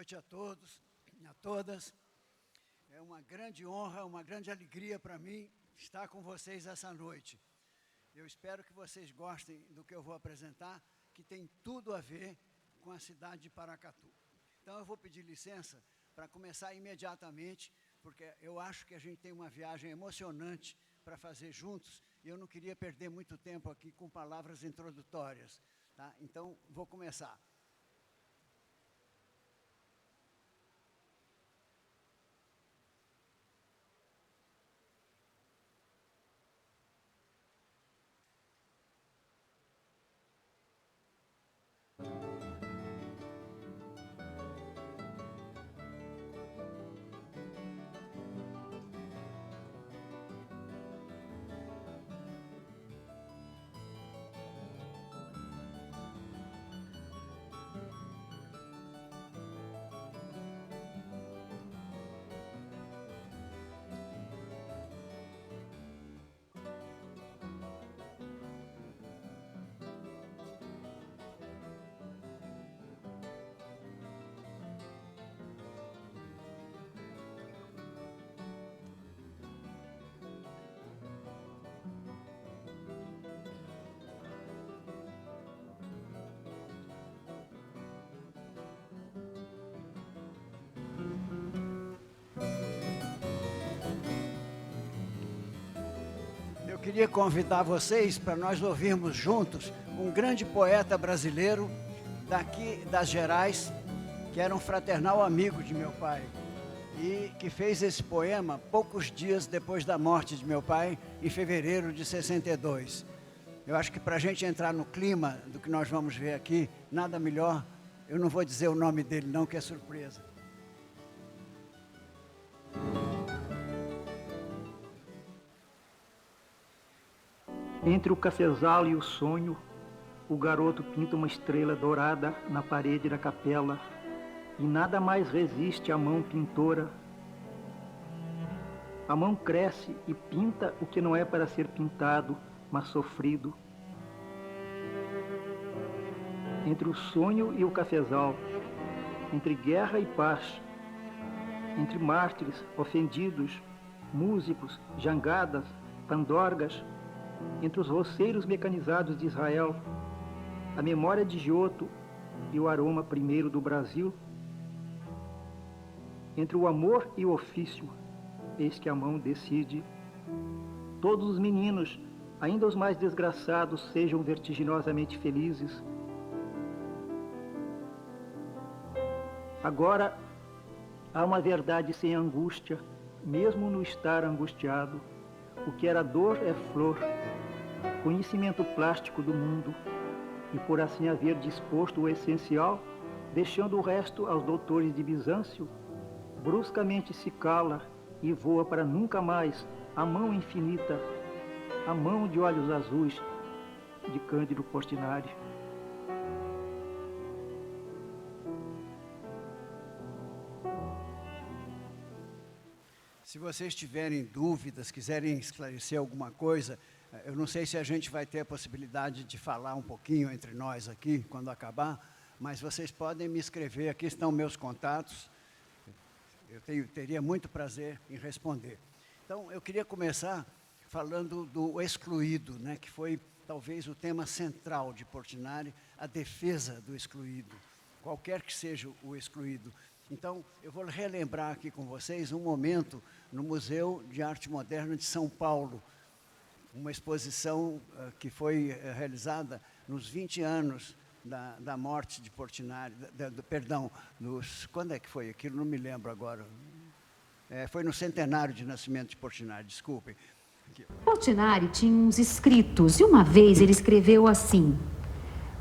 noite a todos e a todas. É uma grande honra, uma grande alegria para mim estar com vocês essa noite. Eu espero que vocês gostem do que eu vou apresentar, que tem tudo a ver com a cidade de Paracatu. Então eu vou pedir licença para começar imediatamente, porque eu acho que a gente tem uma viagem emocionante para fazer juntos, e eu não queria perder muito tempo aqui com palavras introdutórias, tá? Então, vou começar. Eu queria convidar vocês para nós ouvirmos juntos um grande poeta brasileiro daqui das Gerais, que era um fraternal amigo de meu pai, e que fez esse poema poucos dias depois da morte de meu pai, em fevereiro de 62. Eu acho que para a gente entrar no clima do que nós vamos ver aqui, nada melhor, eu não vou dizer o nome dele não, que é surpresa. Entre o cafezal e o sonho, o garoto pinta uma estrela dourada na parede da capela, e nada mais resiste à mão pintora. A mão cresce e pinta o que não é para ser pintado, mas sofrido. Entre o sonho e o cafezal, entre guerra e paz, entre mártires, ofendidos, músicos, jangadas, pandorgas, entre os roceiros mecanizados de Israel, a memória de Giotto e o aroma primeiro do Brasil, entre o amor e o ofício, eis que a mão decide. Todos os meninos, ainda os mais desgraçados, sejam vertiginosamente felizes. Agora, há uma verdade sem angústia, mesmo no estar angustiado. O que era dor é flor, conhecimento plástico do mundo, e por assim haver disposto o essencial, deixando o resto aos doutores de Bizâncio, bruscamente se cala e voa para nunca mais a mão infinita, a mão de olhos azuis de Cândido Portinari. Se vocês tiverem dúvidas, quiserem esclarecer alguma coisa, eu não sei se a gente vai ter a possibilidade de falar um pouquinho entre nós aqui, quando acabar, mas vocês podem me escrever, aqui estão meus contatos, eu teria muito prazer em responder. Então, eu queria começar falando do excluído, né, que foi talvez o tema central de Portinari, a defesa do excluído, qualquer que seja o excluído. Então, eu vou relembrar aqui com vocês um momento no Museu de Arte Moderna de São Paulo, uma exposição que foi realizada nos 20 anos da morte de Portinari, quando é que foi aquilo? Não me lembro agora. Foi no centenário de nascimento de Portinari, desculpem. Aqui. Portinari tinha uns escritos, e uma vez ele escreveu assim: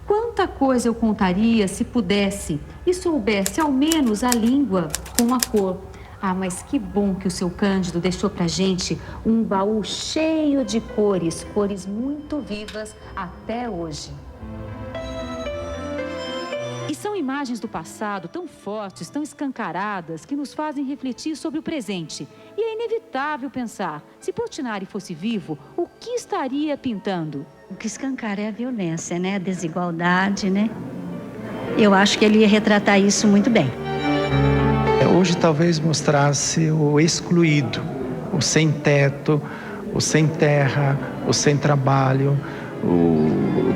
quanta coisa eu contaria se pudesse e soubesse ao menos a língua com a cor. Ah, mas que bom que o seu Cândido deixou pra gente um baú cheio de cores, cores muito vivas até hoje. E são imagens do passado tão fortes, tão escancaradas, que nos fazem refletir sobre o presente. E é inevitável pensar, se Portinari fosse vivo, o que estaria pintando? O que escancara é a violência, né? A desigualdade, né? Eu acho que ele ia retratar isso muito bem. Hoje talvez mostrasse o excluído, o sem teto, o sem terra, o sem trabalho,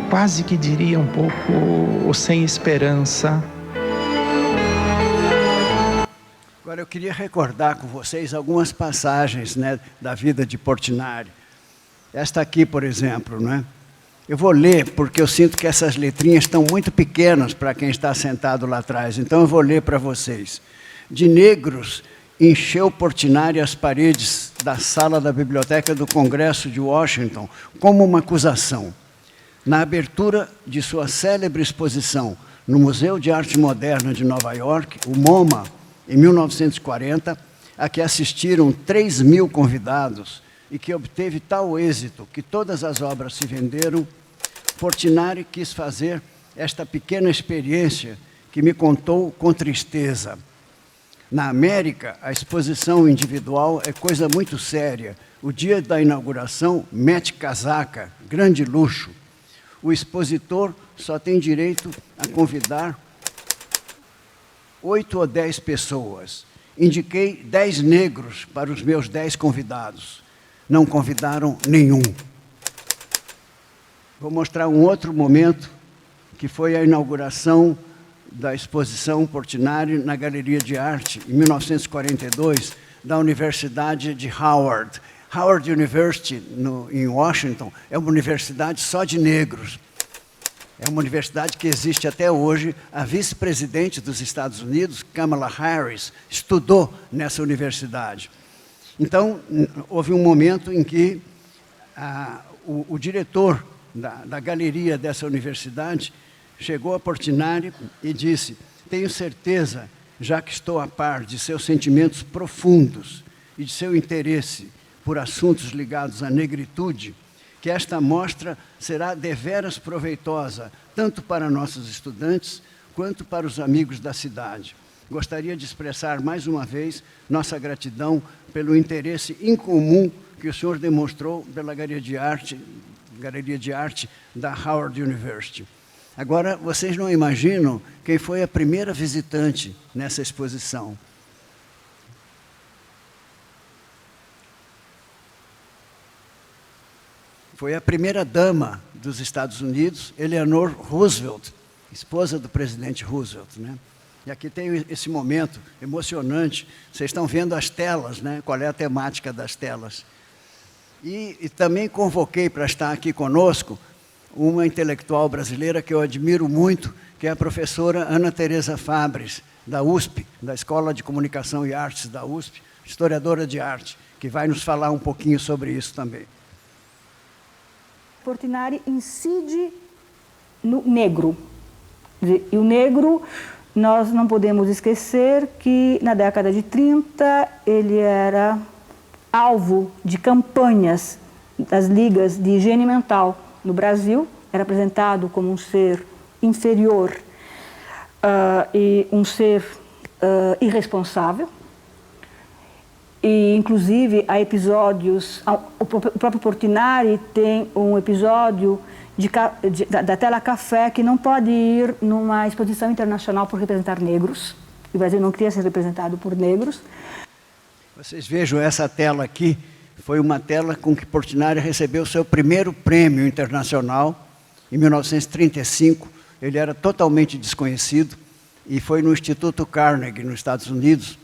quase que diria um pouco o sem esperança. Agora eu queria recordar com vocês algumas passagens, né, da vida de Portinari. Esta aqui, por exemplo, né? Eu vou ler porque eu sinto que essas letrinhas estão muito pequenas para quem está sentado lá atrás, então eu vou ler para vocês. De negros encheu Portinari as paredes da sala da Biblioteca do Congresso de Washington como uma acusação. Na abertura de sua célebre exposição no Museu de Arte Moderna de Nova York, o MoMA, em 1940, a que assistiram 3.000 convidados e que obteve tal êxito que todas as obras se venderam, Portinari quis fazer esta pequena experiência que me contou com tristeza. Na América, a exposição individual é coisa muito séria. O dia da inauguração mete casaca, grande luxo. O expositor só tem direito a convidar 8 ou 10 pessoas. Indiquei 10 negros para os meus 10 convidados. Não convidaram nenhum. Vou mostrar um outro momento, que foi a inauguração da exposição Portinari na Galeria de Arte, em 1942, da Universidade de Howard. Howard University, em Washington, é uma universidade só de negros. É uma universidade que existe até hoje. A vice-presidente dos Estados Unidos, Kamala Harris, estudou nessa universidade. Então, houve um momento em que o diretor da galeria dessa universidade chegou a Portinari e disse: tenho certeza, já que estou a par de seus sentimentos profundos e de seu interesse por assuntos ligados à negritude, que esta mostra será deveras proveitosa, tanto para nossos estudantes, quanto para os amigos da cidade. Gostaria de expressar mais uma vez nossa gratidão pelo interesse incomum que o senhor demonstrou pela Galeria de Arte da Howard University. Agora, vocês não imaginam quem foi a primeira visitante nessa exposição. Foi a primeira-dama dos Estados Unidos, Eleanor Roosevelt, esposa do presidente Roosevelt, né? E aqui tem esse momento emocionante. Vocês estão vendo as telas, né? Qual é a temática das telas. E também convoquei para estar aqui conosco uma intelectual brasileira que eu admiro muito, que é a professora Ana Teresa Fabres, da USP, da Escola de Comunicação e Artes da USP, historiadora de arte, que vai nos falar um pouquinho sobre isso também. Portinari incide no negro. E o negro, nós não podemos esquecer que na década de 30 ele era alvo de campanhas das ligas de higiene mental no Brasil, era apresentado como um ser inferior e um ser irresponsável. E, inclusive, há episódios... O próprio Portinari tem um episódio da tela café que não pode ir numa exposição internacional por representar negros. O Brasil não queria ser representado por negros. Vocês vejam essa tela aqui. Foi uma tela com que Portinari recebeu seu primeiro prêmio internacional, em 1935. Ele era totalmente desconhecido e foi no Instituto Carnegie, nos Estados Unidos.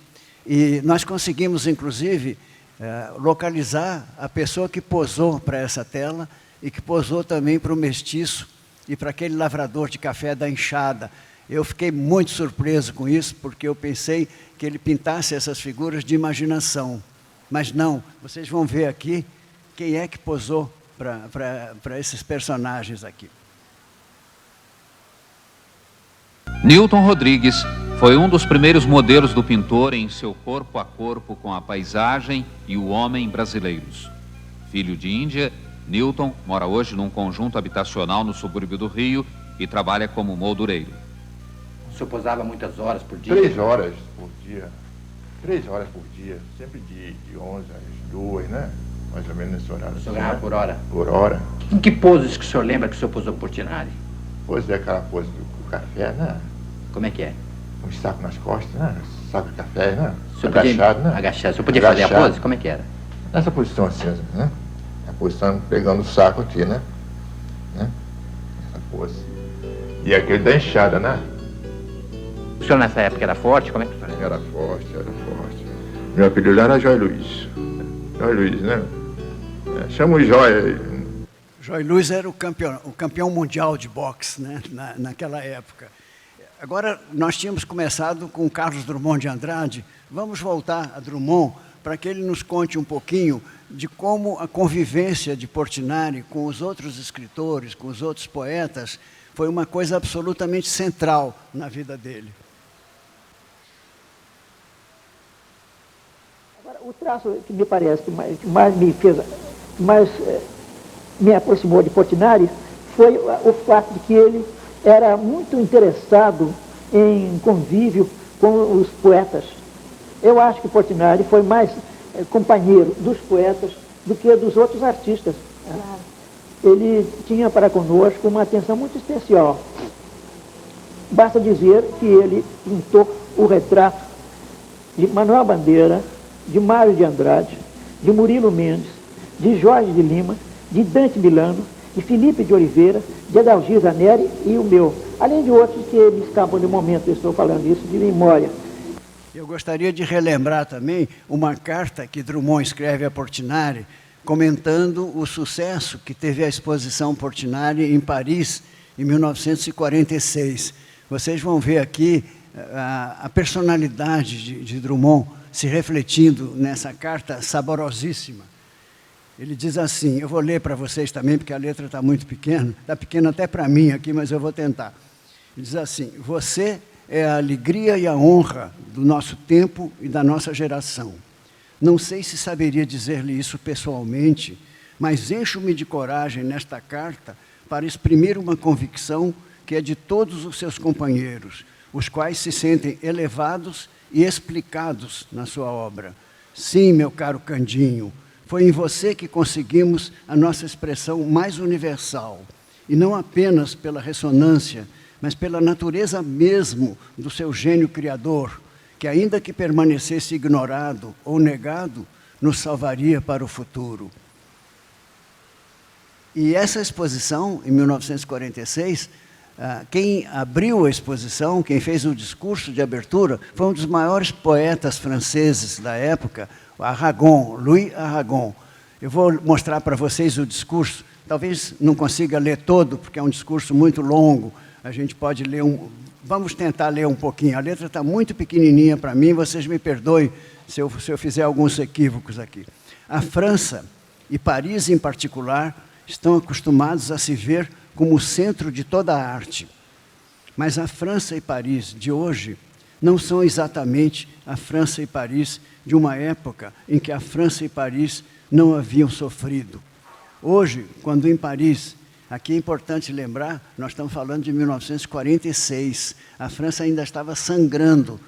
E nós conseguimos, inclusive, localizar a pessoa que posou para essa tela e que posou também para o mestiço e para aquele lavrador de café da enxada. Eu fiquei muito surpreso com isso, porque eu pensei que ele pintasse essas figuras de imaginação. Mas não, vocês vão ver aqui quem é que posou para esses personagens aqui. Newton Rodrigues foi um dos primeiros modelos do pintor em seu corpo a corpo com a paisagem e o homem brasileiros. Filho de Índia, Newton mora hoje num conjunto habitacional no subúrbio do Rio e trabalha como moldureiro. O senhor posava muitas horas por dia? 3 horas por dia. 3 horas por dia, sempre de 11 às 2, né? Mais ou menos nesse horário. O senhor ganhava por hora? Por hora. Em que poses que o senhor lembra que o senhor posou Portinari? Pois é, aquela pose do café, né? Como é que é? um saco nas costas, né? Saco de café, né? O senhor podia Agachado, né? agachar. O senhor podia fazer a Agachado. pose? Como é que era? Nessa posição assim, né? A posição pegando o saco aqui, né? Essa pose. E aquele da enxada, né? O senhor nessa época era forte? Como é que foi? Era forte, era forte. Meu apelido lá era Jói Luiz. Jói Luiz, né? Chama o Jói. Jói Luiz era o campeão mundial de boxe, né? Naquela época. Agora, nós tínhamos começado com Carlos Drummond de Andrade. Vamos voltar a Drummond para que ele nos conte um pouquinho de como a convivência de Portinari com os outros escritores, com os outros poetas, foi uma coisa absolutamente central na vida dele. Agora, o traço que me parece que mais me aproximou de Portinari foi o fato de que ele era muito interessado em convívio com os poetas. Eu acho que Portinari foi mais companheiro dos poetas do que dos outros artistas. Claro. Ele tinha para conosco uma atenção muito especial. Basta dizer que ele pintou o retrato de Manuel Bandeira, de Mário de Andrade, de Murilo Mendes, de Jorge de Lima, de Dante Milano, de Felipe de Oliveira, de Adalgir Zaneri e o meu. Além de outros que me escapam de momento, eu estou falando isso de memória. Eu gostaria de relembrar também uma carta que Drummond escreve a Portinari, comentando o sucesso que teve a exposição Portinari em Paris, em 1946. Vocês vão ver aqui a personalidade de Drummond se refletindo nessa carta saborosíssima. Ele diz assim, eu vou ler para vocês também, porque a letra está muito pequena, está pequena até para mim aqui, mas eu vou tentar. Ele diz assim, você é a alegria e a honra do nosso tempo e da nossa geração. Não sei se saberia dizer-lhe isso pessoalmente, mas encho-me de coragem nesta carta para exprimir uma convicção que é de todos os seus companheiros, os quais se sentem elevados e explicados na sua obra. Sim, meu caro Candinho, foi em você que conseguimos a nossa expressão mais universal, e não apenas pela ressonância, mas pela natureza mesmo do seu gênio criador, que ainda que permanecesse ignorado ou negado, nos salvaria para o futuro. E essa exposição, em 1946, quem abriu a exposição, quem fez o discurso de abertura, foi um dos maiores poetas franceses da época, Aragon, Louis Aragon. Eu vou mostrar para vocês o discurso, talvez não consiga ler todo, porque é um discurso muito longo, a gente pode ler vamos tentar ler um pouquinho, a letra está muito pequenininha para mim, vocês me perdoem se eu fizer alguns equívocos aqui. A França, e Paris em particular, estão acostumados a se ver como o centro de toda a arte. Mas a França e Paris de hoje não são exatamente a França e Paris de uma época em que a França e Paris não haviam sofrido. Hoje, quando em Paris, aqui é importante lembrar, nós estamos falando de 1946, a França ainda estava sangrando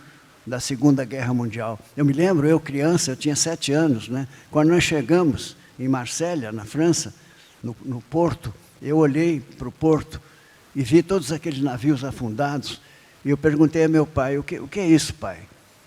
da Segunda Guerra Mundial. Eu me lembro, eu criança, eu tinha 7 anos, né? Quando nós chegamos em Marselha, na França, no porto, eu olhei para o porto e vi todos aqueles navios afundados, e eu perguntei a meu pai, o que é isso, pai?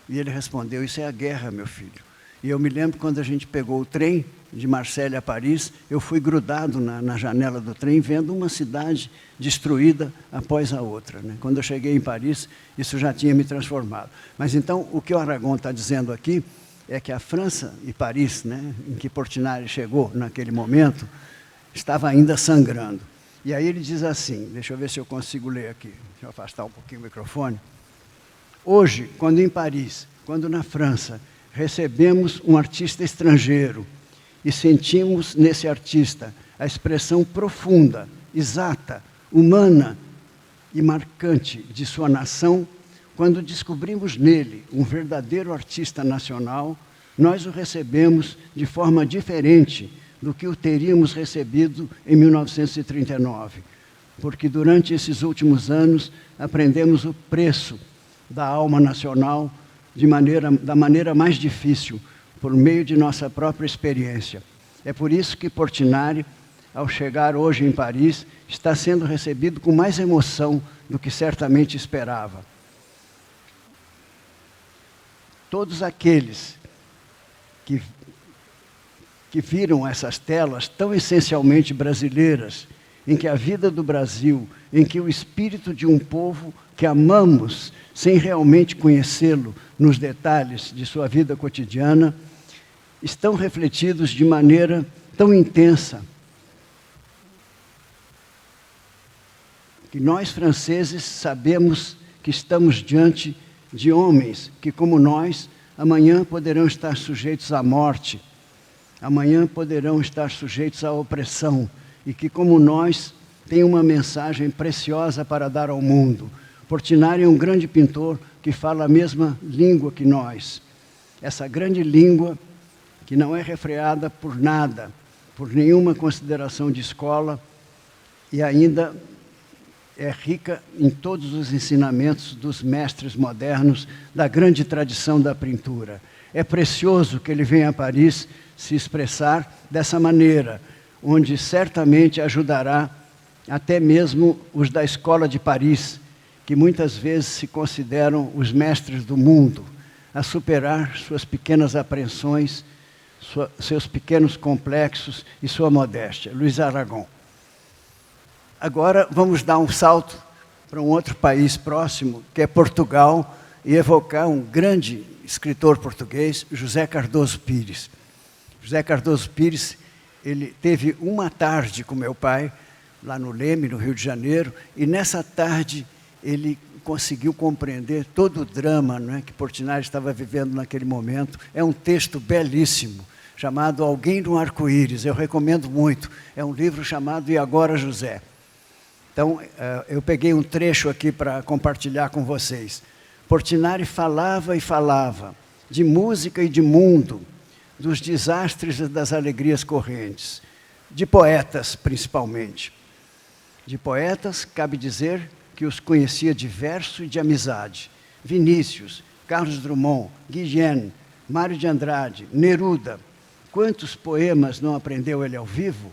E ele respondeu, isso é a guerra, meu filho. E eu me lembro quando a gente pegou o trem de Marselha a Paris, eu fui grudado na janela do trem, vendo uma cidade destruída após a outra, né? Quando eu cheguei em Paris, isso já tinha me transformado. Mas então, o que o Aragon está dizendo aqui é que a França e Paris, né, em que Portinari chegou naquele momento, estava ainda sangrando. E aí ele diz assim, deixa eu ver se eu consigo ler aqui, deixa eu afastar um pouquinho o microfone. Hoje, quando em Paris, quando na França, recebemos um artista estrangeiro e sentimos nesse artista a expressão profunda, exata, humana e marcante de sua nação, quando descobrimos nele um verdadeiro artista nacional, nós o recebemos de forma diferente do que o teríamos recebido em 1939, porque durante esses últimos anos aprendemos o preço da alma nacional da maneira mais difícil, por meio de nossa própria experiência. É por isso que Portinari, ao chegar hoje em Paris, está sendo recebido com mais emoção do que certamente esperava. todos aqueles que viram essas telas tão essencialmente brasileiras, em que a vida do Brasil, em que o espírito de um povo que amamos, sem realmente conhecê-lo nos detalhes de sua vida cotidiana, estão refletidos de maneira tão intensa, que nós, franceses, sabemos que estamos diante de homens que, como nós, amanhã poderão estar sujeitos à morte, amanhã poderão estar sujeitos à opressão, e que, como nós, têm uma mensagem preciosa para dar ao mundo. Portinari é um grande pintor que fala a mesma língua que nós. Essa grande língua que não é refreada por nada, por nenhuma consideração de escola, e ainda é rica em todos os ensinamentos dos mestres modernos da grande tradição da pintura. É precioso que ele venha a Paris se expressar dessa maneira, onde certamente ajudará até mesmo os da Escola de Paris, que muitas vezes se consideram os mestres do mundo, a superar suas pequenas apreensões, seus pequenos complexos e sua modéstia. Luiz Aragon. Agora vamos dar um salto para um outro país próximo, que é Portugal, e evocar um grande escritor português, José Cardoso Pires. José Cardoso Pires, ele teve uma tarde com meu pai, lá no Leme, no Rio de Janeiro, e nessa tarde ele conseguiu compreender todo o drama, não é, que Portinari estava vivendo naquele momento. É um texto belíssimo, chamado Alguém no Arco-Íris, eu recomendo muito. É um livro chamado E Agora, José? Então, eu peguei um trecho aqui para compartilhar com vocês. Portinari falava e falava de música e de mundo, dos desastres e das alegrias correntes, de poetas, principalmente. De poetas, cabe dizer que os conhecia de verso e de amizade. Vinícius, Carlos Drummond, Guilhem, Mário de Andrade, Neruda. Quantos poemas não aprendeu ele ao vivo?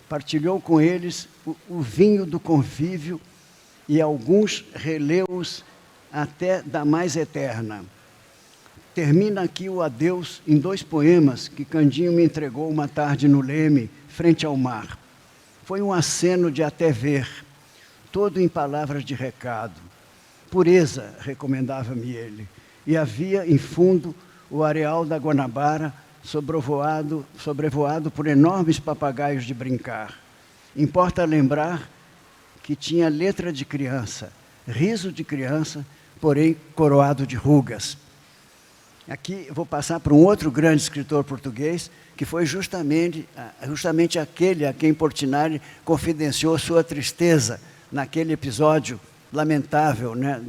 Partilhou com eles o vinho do convívio e alguns releu-os até da mais eterna. Termina aqui o adeus em 2 poemas que Candinho me entregou uma tarde no Leme, frente ao mar. Foi um aceno de até ver, todo em palavras de recado. Pureza, recomendava-me ele, e havia, em fundo, o areal da Guanabara, sobrevoado por enormes papagaios de brincar. Importa lembrar que tinha letra de criança, riso de criança, porém coroado de rugas. Aqui vou passar para um outro grande escritor português, que foi justamente aquele a quem Portinari confidenciou sua tristeza naquele episódio lamentável, né,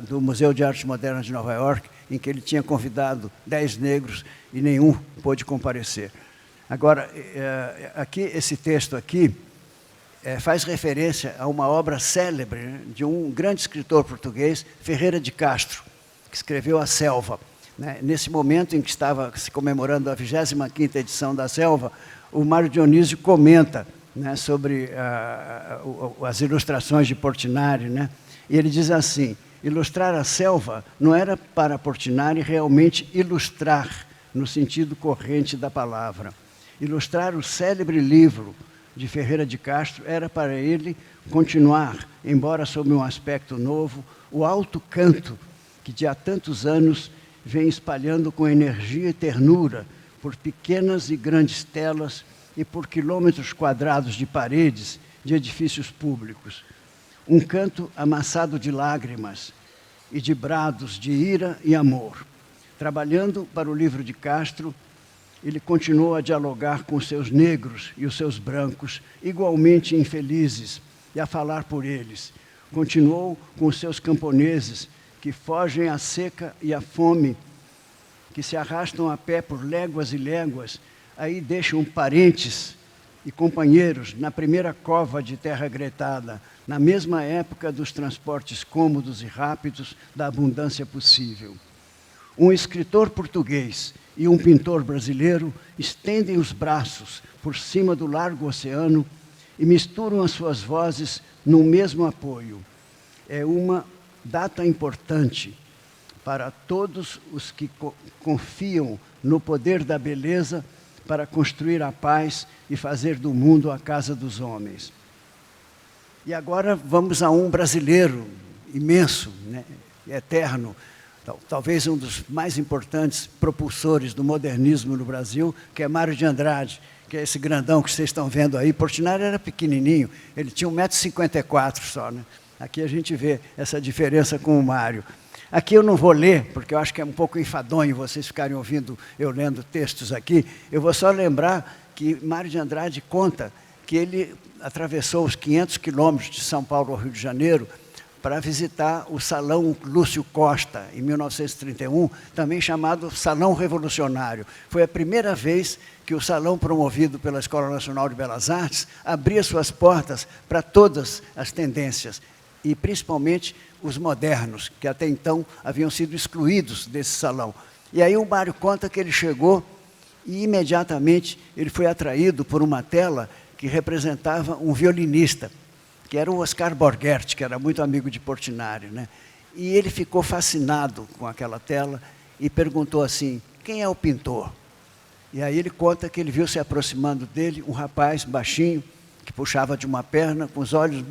do Museu de Arte Moderna de Nova York, em que ele tinha convidado 10 negros e nenhum pôde comparecer. Agora, esse texto aqui faz referência a uma obra célebre, né, de um grande escritor português, Ferreira de Castro, que escreveu A Selva. Nesse momento em que estava se comemorando a 25ª edição da Selva, o Mário Dionísio comenta, né, sobre as ilustrações de Portinari, né? E ele diz assim: ilustrar a selva não era para Portinari realmente ilustrar, no sentido corrente da palavra. Ilustrar o célebre livro de Ferreira de Castro era para ele continuar, embora sob um aspecto novo, o alto canto que de há tantos anos vem espalhando com energia e ternura por pequenas e grandes telas e por quilômetros quadrados de paredes de edifícios públicos. Um canto amassado de lágrimas e de brados de ira e amor. Trabalhando para o livro de Castro, ele continuou a dialogar com os seus negros e os seus brancos, igualmente infelizes, e a falar por eles. Continuou com os seus camponeses, que fogem à seca e à fome, que se arrastam a pé por léguas e léguas, aí deixam parentes e companheiros na primeira cova de terra gretada, na mesma época dos transportes cômodos e rápidos da abundância possível. Um escritor português e um pintor brasileiro estendem os braços por cima do largo oceano e misturam as suas vozes num mesmo apoio. É uma data importante, para todos os que confiam no poder da beleza para construir a paz e fazer do mundo a casa dos homens. E agora vamos a um brasileiro imenso, né, eterno, talvez um dos mais importantes propulsores do modernismo no Brasil, que é Mário de Andrade, que é esse grandão que vocês estão vendo aí. Portinari era pequenininho, ele tinha 1,54 m só, né? Aqui a gente vê essa diferença com o Mário. Aqui eu não vou ler, porque eu acho que é um pouco enfadonho vocês ficarem ouvindo eu lendo textos aqui. Eu vou só lembrar que Mário de Andrade conta que ele atravessou os 500 quilômetros de São Paulo ao Rio de Janeiro para visitar o Salão Lúcio Costa, em 1931, também chamado Salão Revolucionário. Foi a primeira vez que o salão promovido pela Escola Nacional de Belas Artes abria suas portas para todas as tendências, e principalmente os modernos, que até então haviam sido excluídos desse salão. E aí o Mário conta que ele chegou e imediatamente ele foi atraído por uma tela que representava um violinista, que era o Oscar Borghetti, que era muito amigo de Portinari, né? E ele ficou fascinado com aquela tela e perguntou assim: quem é o pintor? E aí ele conta que ele viu se aproximando dele um rapaz baixinho, que puxava de uma perna, com os olhos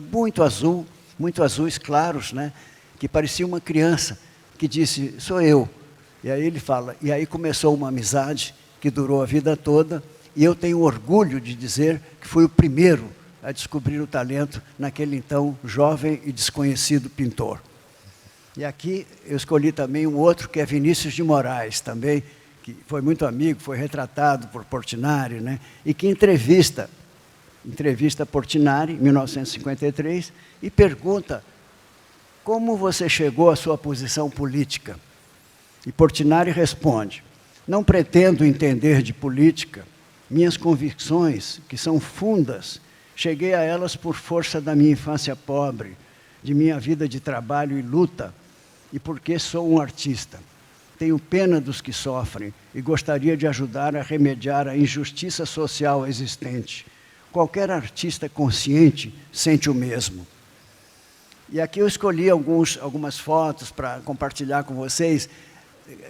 muito azuis claros, né? Que parecia uma criança, que disse: sou eu. E aí ele fala, e aí começou uma amizade que durou a vida toda, e eu tenho orgulho de dizer que fui o primeiro a descobrir o talento naquele então jovem e desconhecido pintor. E aqui eu escolhi também um outro, que é Vinícius de Moraes, também, que foi muito amigo, foi retratado por Portinari, né? E que entrevista Portinari, em 1953, e pergunta: como você chegou à sua posição política? E Portinari responde: não pretendo entender de política, minhas convicções, que são fundas, cheguei a elas por força da minha infância pobre, de minha vida de trabalho e luta, e porque sou um artista. Tenho pena dos que sofrem e gostaria de ajudar a remediar a injustiça social existente. Qualquer artista consciente sente o mesmo. E aqui eu escolhi algumas fotos para compartilhar com vocês,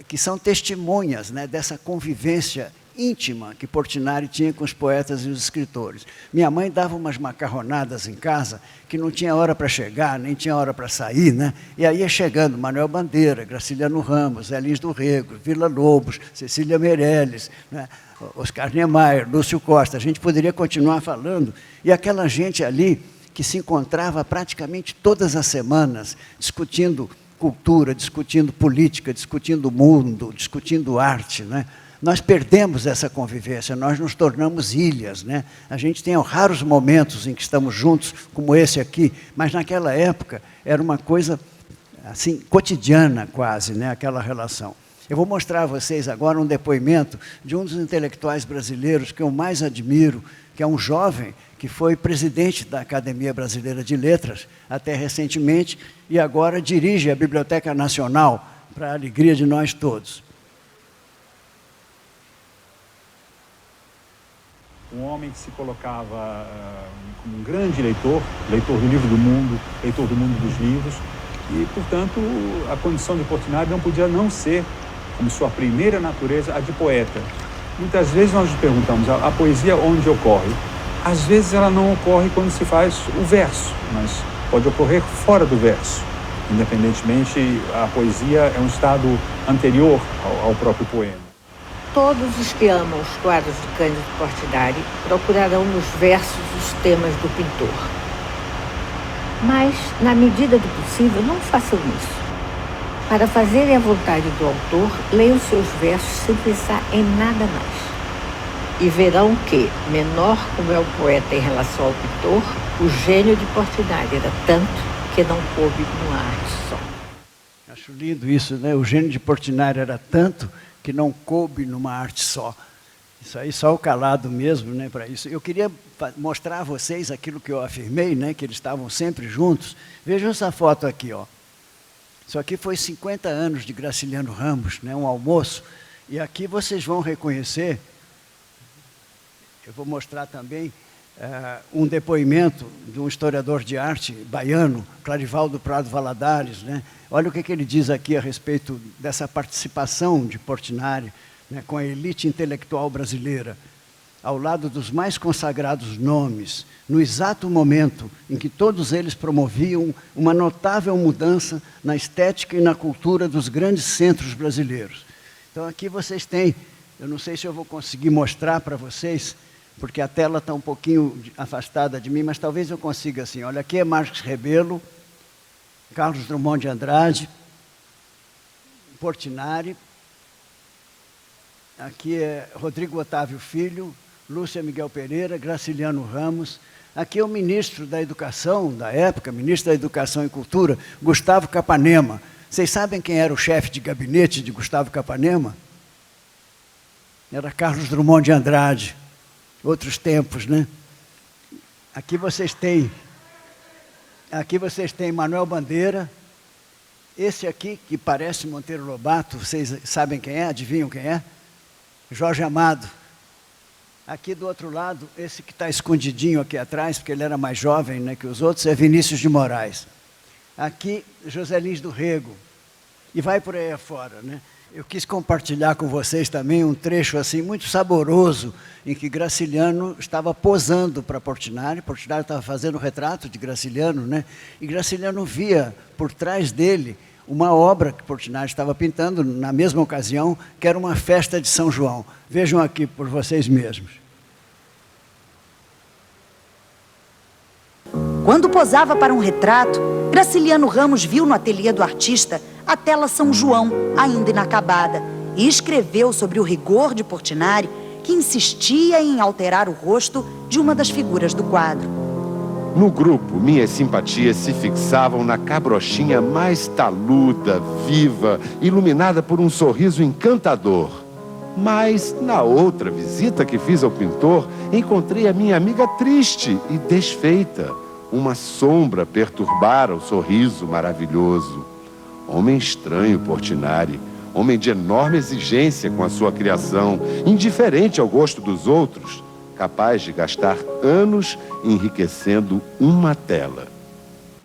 que são testemunhas, né, dessa convivência íntima que Portinari tinha com os poetas e os escritores. Minha mãe dava umas macarronadas em casa que não tinha hora para chegar, nem tinha hora para sair, né? E aí ia chegando Manuel Bandeira, Graciliano Ramos, Zé Lins do Rego, Villa-Lobos, Cecília Meirelles, né? Oscar Niemeyer, Lúcio Costa. A gente poderia continuar falando. E aquela gente ali que se encontrava praticamente todas as semanas, discutindo cultura, discutindo política, discutindo mundo, discutindo arte, né? Nós perdemos essa convivência, nós nos tornamos ilhas, né? A gente tem raros momentos em que estamos juntos, como esse aqui, mas naquela época era uma coisa assim, cotidiana quase, né? Aquela relação. Eu vou mostrar a vocês agora um depoimento de um dos intelectuais brasileiros que eu mais admiro, que é um jovem que foi presidente da Academia Brasileira de Letras até recentemente e agora dirige a Biblioteca Nacional, para a alegria de nós todos. Um homem que se colocava como um grande leitor do livro do mundo, leitor do mundo dos livros, e, portanto, a condição de Portinari não podia não ser, como sua primeira natureza, a de poeta. Muitas vezes nós nos perguntamos, a poesia onde ocorre? Às vezes ela não ocorre quando se faz o verso, mas pode ocorrer fora do verso. Independentemente, a poesia é um estado anterior ao próprio poema. Todos os que amam os quadros de Cândido Portinari procurarão nos versos os temas do pintor. Mas, na medida do possível, não façam isso. Para fazerem a vontade do autor, leiam seus versos sem pensar em nada mais. E verão que, menor como é o poeta em relação ao pintor, o gênio de Portinari era tanto que não coube numa arte só. Acho lindo isso, né? O gênio de Portinari era tanto que não coube numa arte só. Isso aí só o calado mesmo, né, para isso. Eu queria mostrar a vocês aquilo que eu afirmei, né, que eles estavam sempre juntos. Vejam essa foto aqui, ó. Isso aqui foi 50 anos de Graciliano Ramos, né, um almoço. E aqui vocês vão reconhecer, eu vou mostrar também, um depoimento de um historiador de arte baiano, Clarivaldo Prado Valadares, né? Olha o que ele diz aqui a respeito dessa participação de Portinari, né, com a elite intelectual brasileira, ao lado dos mais consagrados nomes, no exato momento em que todos eles promoviam uma notável mudança na estética e na cultura dos grandes centros brasileiros. Então aqui vocês têm, eu não sei se eu vou conseguir mostrar para vocês, porque a tela está um pouquinho afastada de mim, mas talvez eu consiga assim. Olha, aqui é Marques Rebelo, Carlos Drummond de Andrade, Portinari, aqui é Rodrigo Otávio Filho, Lúcia Miguel Pereira, Graciliano Ramos. Aqui é o ministro da Educação da época, ministro da Educação e Cultura, Gustavo Capanema. Vocês sabem quem era o chefe de gabinete de Gustavo Capanema? Era Carlos Drummond de Andrade. Outros tempos, né? Aqui vocês têm Manuel Bandeira. Esse aqui, que parece Monteiro Lobato, vocês sabem quem é? Adivinham quem é? Jorge Amado. Aqui do outro lado, esse que está escondidinho aqui atrás, porque ele era mais jovem, né, que os outros, é Vinícius de Moraes. Aqui, José Lins do Rego. E vai por aí afora, né? Eu quis compartilhar com vocês também um trecho assim muito saboroso, em que Graciliano estava posando para Portinari. Portinari estava fazendo o retrato de Graciliano, né? E Graciliano via por trás dele uma obra que Portinari estava pintando na mesma ocasião, que era uma festa de São João. Vejam aqui por vocês mesmos. Quando posava para um retrato, Graciliano Ramos viu no ateliê do artista a tela São João, ainda inacabada, e escreveu sobre o rigor de Portinari, que insistia em alterar o rosto de uma das figuras do quadro. No grupo, minhas simpatias se fixavam na cabrochinha mais taluda, viva, iluminada por um sorriso encantador. Mas, na outra visita que fiz ao pintor, encontrei a minha amiga triste e desfeita. Uma sombra perturbara o sorriso maravilhoso. Homem estranho, Portinari. Homem de enorme exigência com a sua criação, indiferente ao gosto dos outros, capaz de gastar anos enriquecendo uma tela.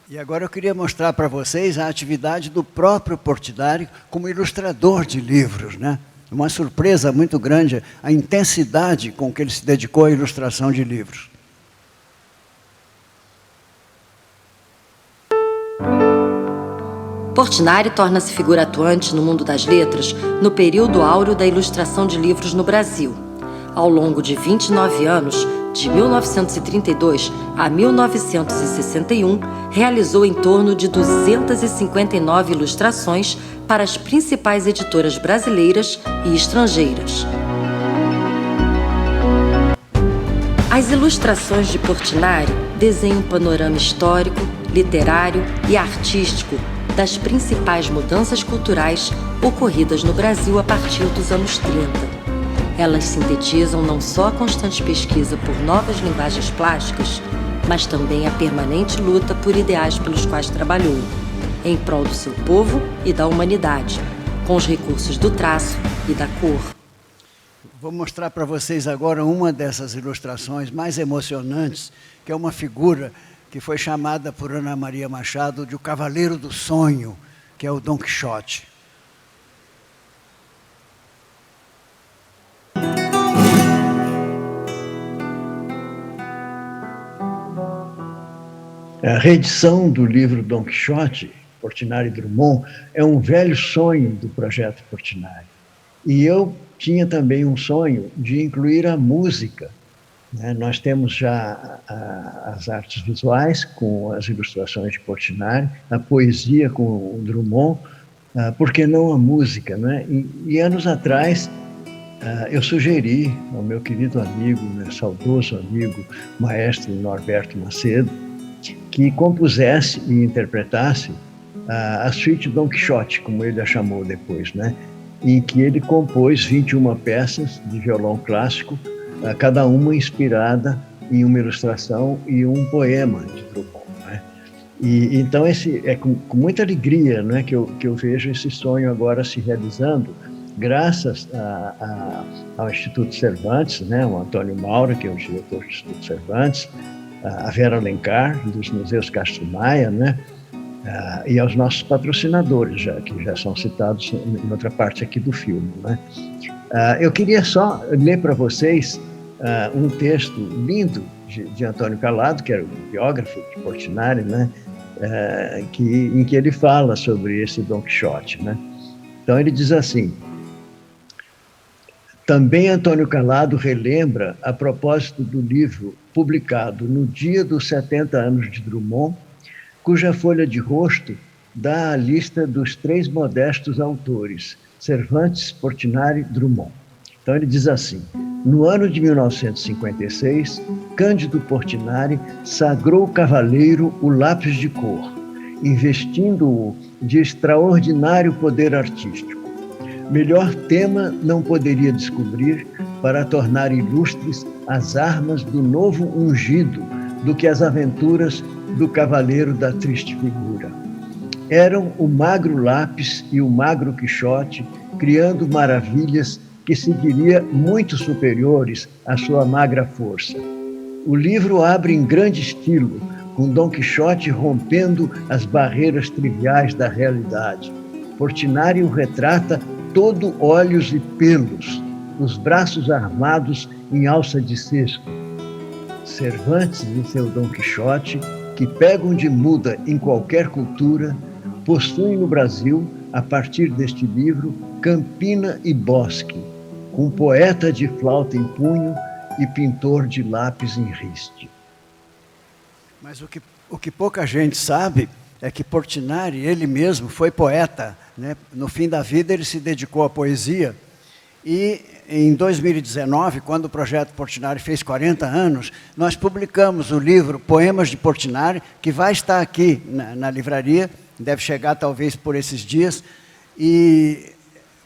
E agora eu queria mostrar para vocês a atividade do próprio Portinari como ilustrador de livros, né? Uma surpresa muito grande, a intensidade com que ele se dedicou à ilustração de livros. Portinari torna-se figura atuante no mundo das letras no período áureo da ilustração de livros no Brasil. Ao longo de 29 anos, de 1932 a 1961, realizou em torno de 259 ilustrações para as principais editoras brasileiras e estrangeiras. As ilustrações de Portinari desenham um panorama histórico, literário e artístico das principais mudanças culturais ocorridas no Brasil a partir dos anos 30. Elas sintetizam não só a constante pesquisa por novas linguagens plásticas, mas também a permanente luta por ideais pelos quais trabalhou, em prol do seu povo e da humanidade, com os recursos do traço e da cor. Vou mostrar para vocês agora uma dessas ilustrações mais emocionantes, que é uma figura que foi chamada por Ana Maria Machado de o Cavaleiro do Sonho, que é o Dom Quixote. A reedição do livro Dom Quixote, Portinari e Drummond, é um velho sonho do projeto Portinari. E eu tinha também um sonho de incluir a música. Nós temos já as artes visuais com as ilustrações de Portinari, a poesia com o Drummond, por que não a música, né? E anos atrás eu sugeri ao meu querido amigo, meu saudoso amigo, maestro Norberto Macedo, que compusesse e interpretasse a suíte Dom Quixote, como ele a chamou depois, né? Em que ele compôs 21 peças de violão clássico, cada uma inspirada em uma ilustração e um poema de Drummond, né? E então é com muita alegria, né, que eu vejo esse sonho agora se realizando, graças ao Instituto Cervantes, né, o Antônio Maura, que é o diretor do Instituto Cervantes, a Vera Alencar, dos Museus Castro Maia, né, e aos nossos patrocinadores, que já são citados em outra parte aqui do filme, né. Eu queria só ler para vocês um texto lindo de Antônio Calado, que era o biógrafo de Portinari, né, em que ele fala sobre esse Dom Quixote, né. Então ele diz assim: também Antônio Calado relembra, a propósito do livro publicado no dia dos 70 anos de Drummond, cuja folha de rosto dá a lista dos 3 modestos autores, Cervantes, Portinari, Drummond. Então ele diz assim: no ano de 1956, Cândido Portinari sagrou cavaleiro o lápis de cor, investindo-o de extraordinário poder artístico. Melhor tema não poderia descobrir para tornar ilustres as armas do novo ungido do que as aventuras do cavaleiro da triste figura. Eram o magro lápis e o magro Quixote, criando maravilhas que se diria muito superiores à sua magra força. O livro abre em grande estilo, com Dom Quixote rompendo as barreiras triviais da realidade. Portinari o retrata todo olhos e pelos, os braços armados em alça de cesto. Cervantes e seu Dom Quixote, que pegam de muda em qualquer cultura, possuem no Brasil, a partir deste livro, campina e bosque, com poeta de flauta em punho e pintor de lápis em riste. Mas o que pouca gente sabe é que Portinari, ele mesmo, foi poeta, né? No fim da vida, ele se dedicou à poesia. E em 2019, quando o projeto Portinari fez 40 anos, nós publicamos o livro Poemas de Portinari, que vai estar aqui na livraria, deve chegar talvez por esses dias. E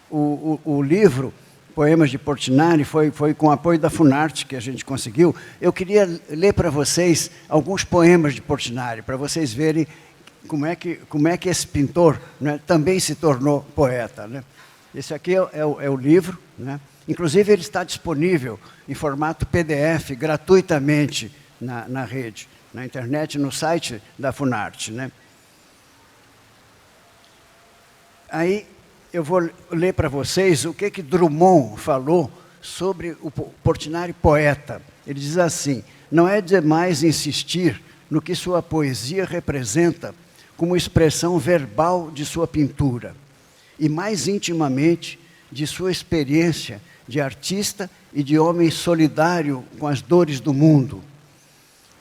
o livro Poemas de Portinari foi com o apoio da Funarte que a gente conseguiu. Eu queria ler para vocês alguns poemas de Portinari, para vocês verem como é que esse pintor, né, também se tornou poeta, né? Esse aqui é o livro, né? Inclusive ele está disponível em formato PDF gratuitamente na rede, na internet, no site da Funarte, né? Aí eu vou ler para vocês o que Drummond falou sobre o Portinari poeta. Ele diz assim: não é demais insistir no que sua poesia representa como expressão verbal de sua pintura, e mais intimamente de sua experiência de artista e de homem solidário com as dores do mundo.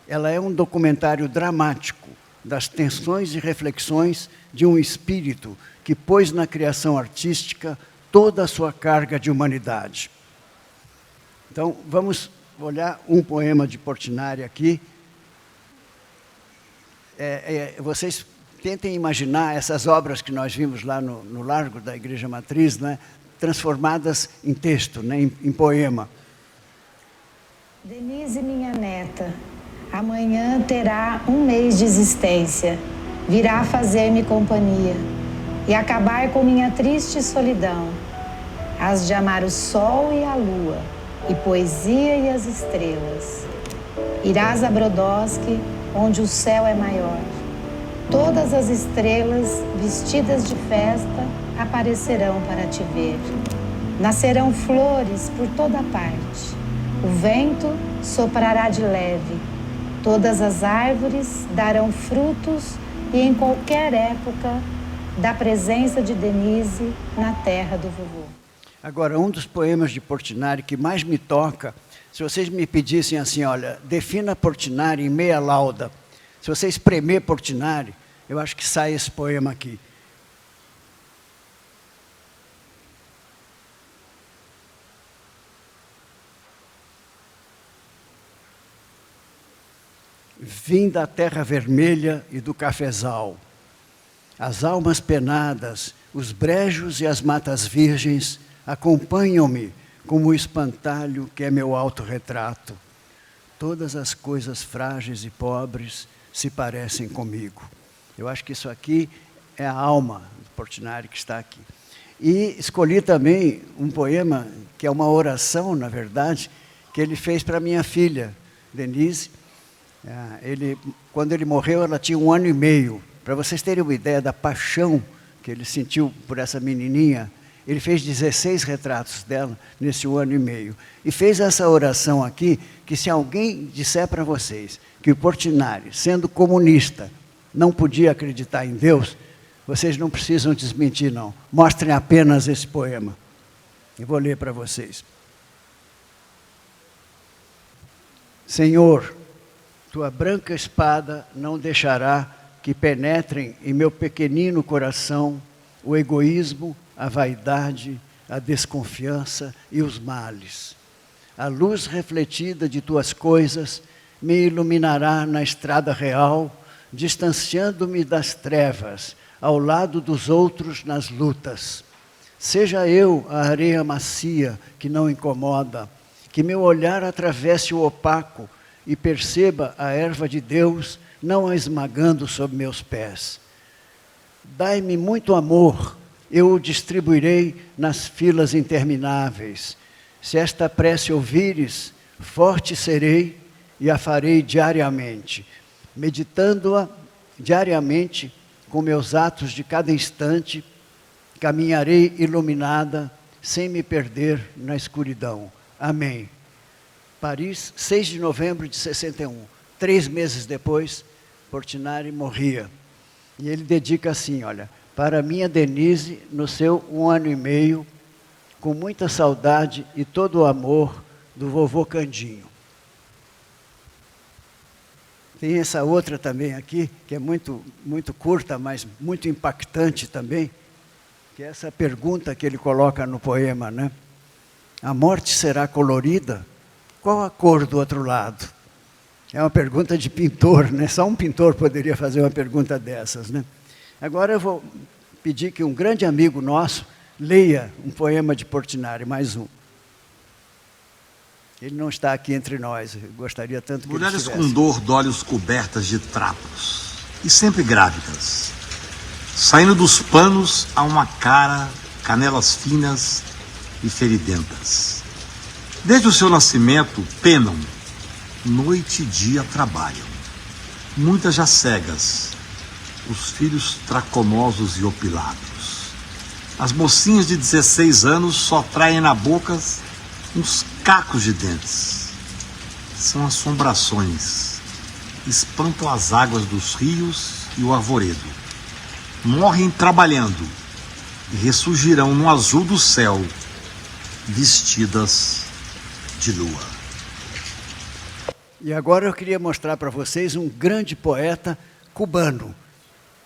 Ela é um documentário dramático das tensões e reflexões de um espírito que pôs na criação artística toda a sua carga de humanidade. Então, vamos olhar um poema de Portinari aqui. Vocês tentem imaginar essas obras que nós vimos lá no Largo da Igreja Matriz, né, transformadas em texto, né, em poema. Denise, minha neta, amanhã terá 1 mês de existência. Virá fazer-me companhia e acabar com minha triste solidão. Hás de amar o sol e a lua, e poesia e as estrelas. Irás a Brodowski, onde o céu é maior. Todas as estrelas, vestidas de festa, aparecerão para te ver. Nascerão flores por toda parte. O vento soprará de leve. Todas as árvores darão frutos e em qualquer época da presença de Denise na terra do vovô. Agora, um dos poemas de Portinari que mais me toca, se vocês me pedissem assim, olha, defina Portinari em meia lauda. Se você espremer Portinari, eu acho que sai esse poema aqui. Vim da terra vermelha e do cafezal. As almas penadas, os brejos e as matas virgens acompanham-me como o espantalho que é meu autorretrato. Todas as coisas frágeis e pobres se parecem comigo. Eu acho que isso aqui é a alma do Portinari que está aqui. E escolhi também um poema, que é uma oração, na verdade, que ele fez para minha filha, Denise. Quando ele morreu, ela tinha 1 ano e meio. Para vocês terem uma ideia da paixão que ele sentiu por essa menininha, ele fez 16 retratos dela nesse 1 ano e meio. E fez essa oração aqui, que se alguém disser para vocês que o Portinari, sendo comunista, não podia acreditar em Deus, vocês não precisam desmentir, não. Mostrem apenas esse poema. Eu vou ler para vocês. Senhor, tua branca espada não deixará que penetrem em meu pequenino coração o egoísmo, a vaidade, a desconfiança e os males. A luz refletida de tuas coisas me iluminará na estrada real, distanciando-me das trevas, ao lado dos outros nas lutas. Seja eu a areia macia que não incomoda, que meu olhar atravesse o opaco e perceba a erva de Deus não a esmagando sob meus pés. Dai-me muito amor, eu o distribuirei nas filas intermináveis. Se esta prece ouvires, forte serei e a farei diariamente, meditando-a diariamente com meus atos de cada instante, caminharei iluminada, sem me perder na escuridão. Amém. Paris, 6 de novembro de 61. 3 meses depois, Portinari morria. E ele dedica assim, olha, para minha Denise, no seu 1 ano e meio, com muita saudade e todo o amor do vovô Candinho. Tem essa outra também aqui, que é muito curta, mas muito impactante também, que é essa pergunta que ele coloca no poema, né? A morte será colorida? Qual a cor do outro lado? É uma pergunta de pintor, né? Só um pintor poderia fazer uma pergunta dessas, né? Agora eu vou pedir que um grande amigo nosso leia um poema de Portinari, mais um. Ele não está aqui entre nós, eu gostaria tanto que ele estivesse. Mulheres com dor de olhos cobertas de trapos, e sempre grávidas. Saindo dos panos há uma cara, canelas finas e feridentas. Desde o seu nascimento, penam, noite e dia trabalham. Muitas já cegas, os filhos tracomosos e opilados. As mocinhas de 16 anos só traem na boca uns cacos de dentes. São assombrações, espantam as águas dos rios e o arvoredo. Morrem trabalhando e ressurgirão no azul do céu, vestidas de lua. E agora eu queria mostrar para vocês um grande poeta cubano,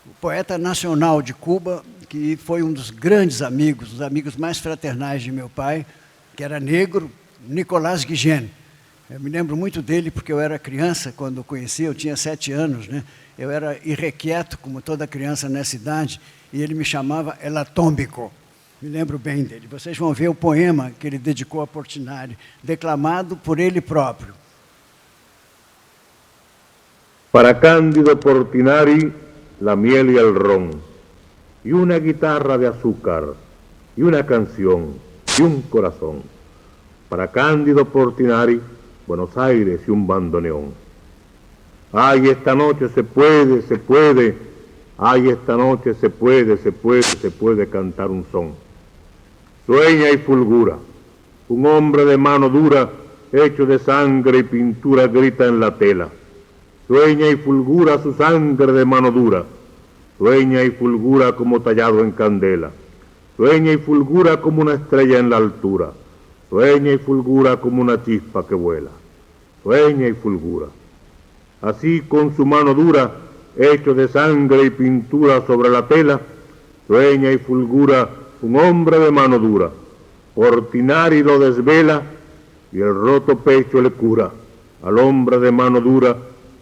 o poeta nacional de Cuba, que foi um dos grandes amigos, os amigos mais fraternais de meu pai, que era negro, Nicolás Guillen. Eu me lembro muito dele porque eu era criança quando o conheci, eu tinha 7 anos, né? Eu era irrequieto, como toda criança nessa idade, e ele me chamava El Atómico. Me lembro bem dele. Vocês vão ver o poema que ele dedicou a Portinari, declamado por ele próprio. Para Cándido Portinari, la miel y el ron, y una guitarra de azúcar, y una canción, y un corazón. Para Cándido Portinari, Buenos Aires y un bandoneón. Ay, esta noche se puede, ay, esta noche se puede cantar un son. Sueña y fulgura, un hombre de mano dura, hecho de sangre y pintura, grita en la tela. Sueña y fulgura su sangre de mano dura, sueña y fulgura como tallado en candela. Sueña y fulgura como una estrella en la altura, sueña y fulgura como una chispa que vuela. Sueña y fulgura. Así con su mano dura, hecho de sangre y pintura sobre la tela, sueña y fulgura un hombre de mano dura. Portinari lo desvela y el roto pecho le cura al hombre de mano dura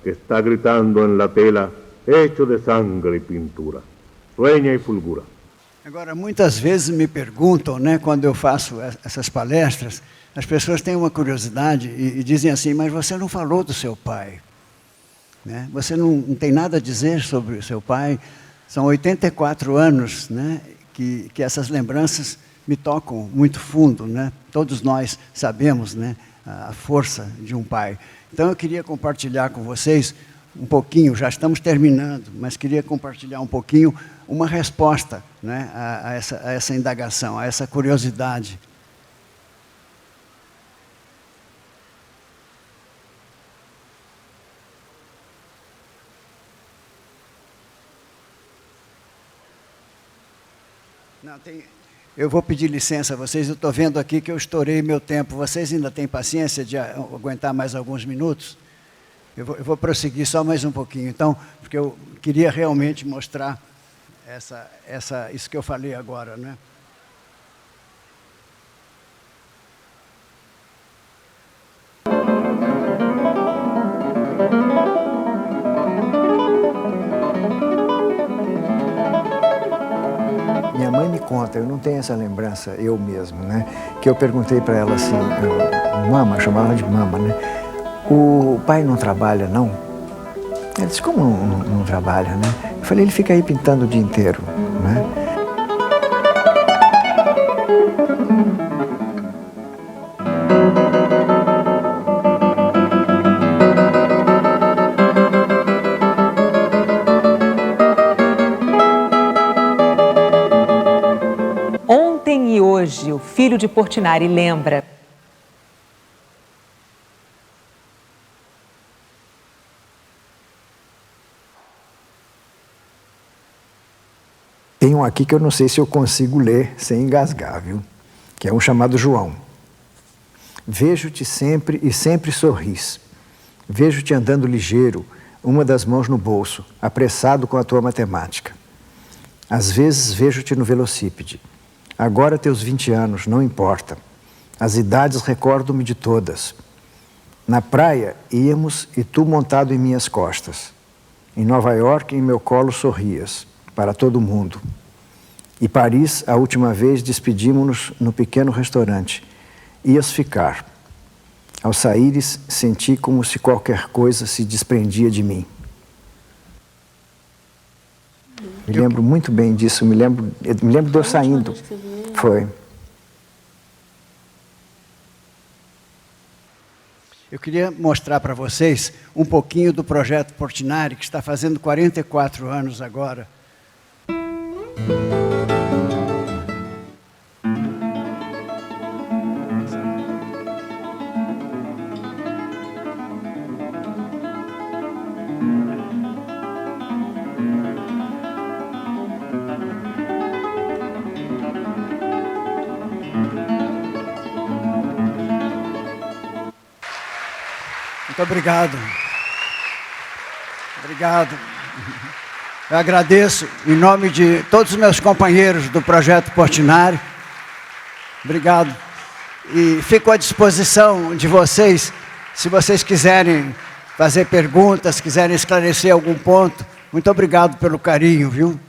que está gritando en la tela, hecho de sangre y pintura. Sueña y fulgura. Agora, muitas vezes me perguntam, né, quando eu faço essas palestras, as pessoas têm uma curiosidade e dizem assim, mas você não falou do seu pai, né? Você não tem nada a dizer sobre o seu pai. São 84 anos, né, que essas lembranças me tocam muito fundo, né? Todos nós sabemos, né, a força de um pai. Então, eu queria compartilhar com vocês um pouquinho, já estamos terminando, mas queria compartilhar um pouquinho uma resposta, né, a essa indagação, a essa curiosidade. Não, eu vou pedir licença a vocês, eu estou vendo aqui que eu estourei meu tempo. Vocês ainda têm paciência de aguentar mais alguns minutos? Eu vou prosseguir só mais um pouquinho, então, porque eu queria realmente mostrar isso que eu falei agora, né? Minha mãe me conta, eu não tenho essa lembrança eu mesmo, né? Que eu perguntei para ela assim, mama, eu chamava ela de mama, né? O pai não trabalha, não? Ela disse, como não trabalha, né? Eu falei, ele fica aí pintando o dia inteiro, né? Ontem e hoje, o filho de Portinari lembra. Tem um aqui que eu não sei se eu consigo ler sem engasgar, viu? Que é um chamado João. Vejo-te sempre e sempre sorris. Vejo-te andando ligeiro, uma das mãos no bolso, apressado com a tua matemática. Às vezes vejo-te no velocípede. Agora teus 20 anos, não importa. As idades recordo-me de todas. Na praia íamos e tu montado em minhas costas. Em Nova York, em meu colo sorrias, para todo mundo. E Paris, a última vez, despedimos-nos no pequeno restaurante. Ias ficar. Ao saíres, senti como se qualquer coisa se desprendia de mim. Me lembro muito bem disso, me lembro de eu saindo. Foi. Eu queria mostrar para vocês um pouquinho do projeto Portinari, que está fazendo 44 anos agora. Muito obrigado. Obrigado. Eu agradeço em nome de todos os meus companheiros do Projeto Portinari. Obrigado. E fico à disposição de vocês, se vocês quiserem fazer perguntas, quiserem esclarecer algum ponto. Muito obrigado pelo carinho, viu?